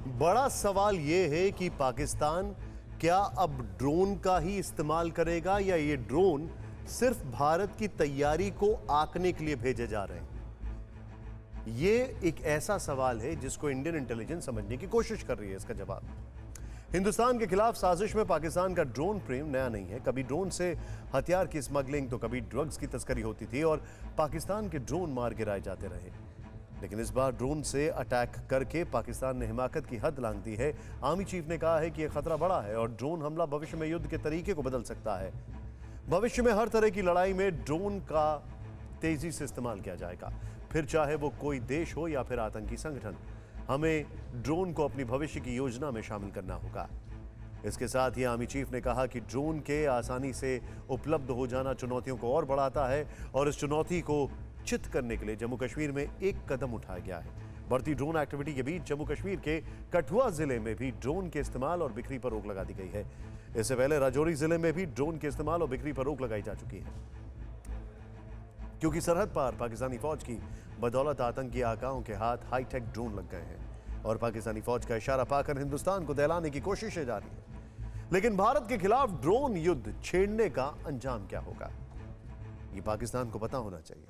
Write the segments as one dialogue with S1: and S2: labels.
S1: बड़ा सवाल ये है कि पाकिस्तान क्या अब ड्रोन का ही इस्तेमाल करेगा या ये ड्रोन सिर्फ भारत की तैयारी को आंकने के लिए भेजे जा रहे हैं। ये एक ऐसा सवाल है जिसको इंडियन इंटेलिजेंस समझने की कोशिश कर रही है। इसका जवाब, हिंदुस्तान के खिलाफ साजिश में पाकिस्तान का ड्रोन प्रेम नया नहीं है। कभी ड्रोन से हथियार की स्मगलिंग तो कभी ड्रग्स की तस्करी होती थी और पाकिस्तान के ड्रोन मार गिराए जाते रहे। लेकिन इस बार ड्रोन से अटैक करके पाकिस्तान ने हिमाकत की हद लांघ दी है। आर्मी चीफ ने कहा है कि यह खतरा बड़ा है और ड्रोन हमला भविष्य में युद्ध के तरीके को बदल सकता है। भविष्य में हर तरह की लड़ाई में ड्रोन का तेजी से इस्तेमाल किया जाएगा, फिर चाहे वो कोई देश हो या फिर आतंकी संगठन। हमें ड्रोन को अपनी भविष्य की योजना में शामिल करना होगा। इसके साथ ही आर्मी चीफ ने कहा कि ड्रोन के आसानी से उपलब्ध हो जाना चुनौतियों को और बढ़ाता है और इस चुनौती को चित करने के लिए जम्मू कश्मीर में एक कदम उठाया गया है। बढ़ती ड्रोन एक्टिविटी के बीच जम्मू कश्मीर के कठुआ जिले में भी ड्रोन के इस्तेमाल और बिक्री पर रोक लगा दी गई है। इससे पहले राजौरी जिले में भी ड्रोन के इस्तेमाल और बिक्री पर रोक लगाई जा चुकी है, क्योंकि सरहद पार पाकिस्तानी फौज की बदौलत आतंकी आकाओं के हाथ हाईटेक ड्रोन लग गए हैं और पाकिस्तानी फौज का इशारा पाकर हिंदुस्तान को दहलाने की कोशिशें जारी है। लेकिन भारत के खिलाफ ड्रोन युद्ध छेड़ने का अंजाम क्या होगा, ये पाकिस्तान को पता होना चाहिए।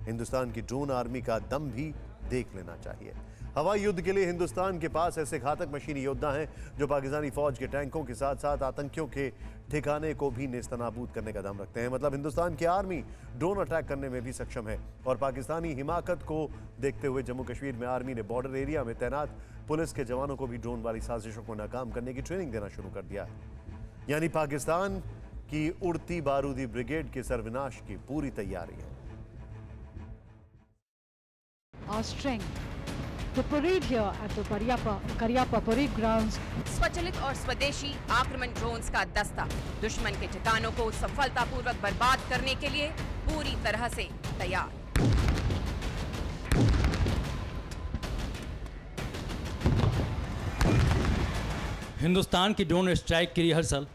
S1: हिंदुस्तान की ड्रोन आर्मी का दम भी देख लेना चाहिए। हवाई युद्ध के लिए हिंदुस्तान के पास ऐसे घातक मशीनी योद्धा हैं जो पाकिस्तानी फौज के टैंकों के साथ साथ आतंकियों के ठिकाने को भी नेस्तनाबूद करने का दम रखते हैं। मतलब हिंदुस्तान की आर्मी ड्रोन अटैक करने में भी सक्षम है और पाकिस्तानी हिमाकत को देखते हुए जम्मू कश्मीर में आर्मी ने बॉर्डर एरिया में तैनात पुलिस के जवानों को भी ड्रोन वाली साजिशों को नाकाम करने की ट्रेनिंग देना शुरू कर दिया है। यानी पाकिस्तान की उड़ती बारूदी ब्रिगेड के सर्वनाश की पूरी तैयारी है।
S2: Our strength. The parade here at the Karyappa parade grounds.
S3: स्वचालित और स्वदेशी आक्रमण ड्रोन्स का दस्ता दुश्मन के ठिकानों को सफलतापूर्वक बर्बाद करने के लिए पूरी तरह से तैयार।
S4: हिंदुस्तान की ड्रोन स्ट्राइक की रिहर्सल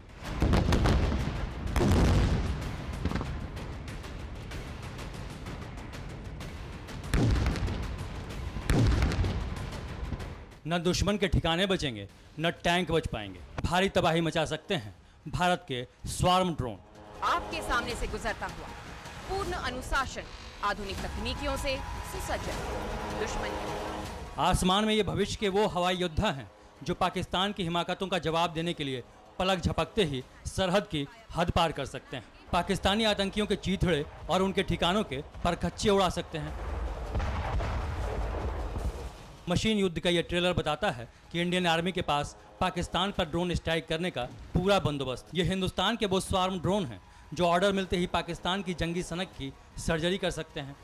S4: न दुश्मन के ठिकाने बचेंगे न टैंक बच पाएंगे। भारी तबाही मचा सकते हैं भारत के स्वार्म ड्रोन।
S3: आपके सामने से गुजरता हुआ पूर्ण अनुशासन आधुनिक तकनीकियों से सुसज्जित दुश्मन के
S4: आसमान में ये भविष्य के वो हवाई योद्धा हैं जो पाकिस्तान की हिमाकतों का जवाब देने के लिए पलक झपकते ही सरहद की हद पार कर सकते हैं। पाकिस्तानी आतंकियों के चीथड़े और उनके ठिकानों के परखच्चे उड़ा सकते हैं। मशीन युद्ध का यह ट्रेलर बताता है कि इंडियन आर्मी के पास पाकिस्तान पर ड्रोन स्ट्राइक करने का पूरा बंदोबस्त। ये हिंदुस्तान के वो स्वार्म ड्रोन हैं जो ऑर्डर मिलते ही पाकिस्तान की जंगी सनक की सर्जरी कर सकते हैं।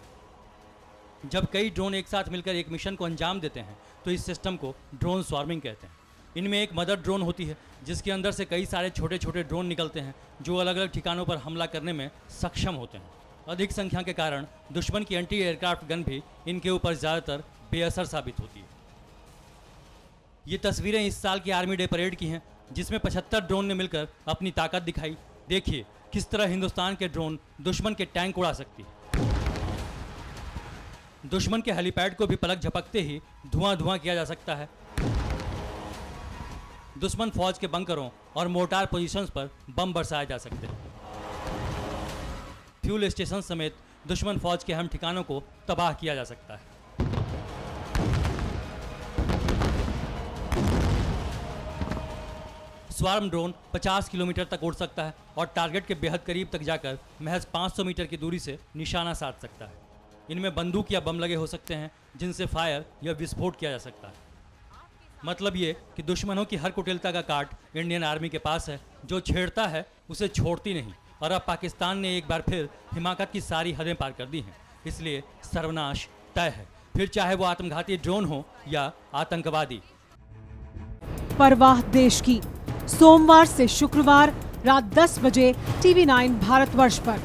S4: जब कई ड्रोन एक साथ मिलकर एक मिशन को अंजाम देते हैं तो इस सिस्टम को ड्रोन स्वार्मिंग कहते हैं। इनमें एक मदर ड्रोन होती है जिसके अंदर से कई सारे छोटे छोटे ड्रोन निकलते हैं जो अलग अलग ठिकानों पर हमला करने में सक्षम होते हैं। अधिक संख्या के कारण दुश्मन की एंटी एयरक्राफ्ट गन भी इनके ऊपर ज़्यादातर बेअसर साबित होती है। ये तस्वीरें इस साल की आर्मी डे परेड की हैं जिसमें 75 ड्रोन ने मिलकर अपनी ताकत दिखाई। देखिए किस तरह हिंदुस्तान के ड्रोन दुश्मन के टैंक उड़ा सकती है। दुश्मन के हेलीपैड को भी पलक झपकते ही धुआं धुआं किया जा सकता है। दुश्मन फौज के बंकरों और मोर्टार पोजीशंस पर बम बरसाए जा सकते हैं। फ्यूल स्टेशन समेत दुश्मन फौज के अहम ठिकानों को तबाह किया जा सकता है। स्वार्म ड्रोन 50 किलोमीटर तक उड़ सकता है और टारगेट के बेहद करीब तक जाकर महज 500 मीटर की दूरी से निशाना साध सकता है। इनमें बंदूक या बम लगे हो सकते हैं जिनसे फायर या विस्फोट किया जा सकता है। मतलब ये कि दुश्मनों की हर कुटिलता का काट इंडियन आर्मी के पास है। जो छेड़ता है उसे छोड़ती नहीं और अब पाकिस्तान ने एक बार फिर हिमाकत की सारी हदें पार कर दी हैं। इसलिए सर्वनाश तय है, फिर चाहे वो आत्मघाती ड्रोन हो या आतंकवादी।
S2: परवाह देश की, सोमवार से शुक्रवार रात 10 बजे TV9 भारतवर्ष पर।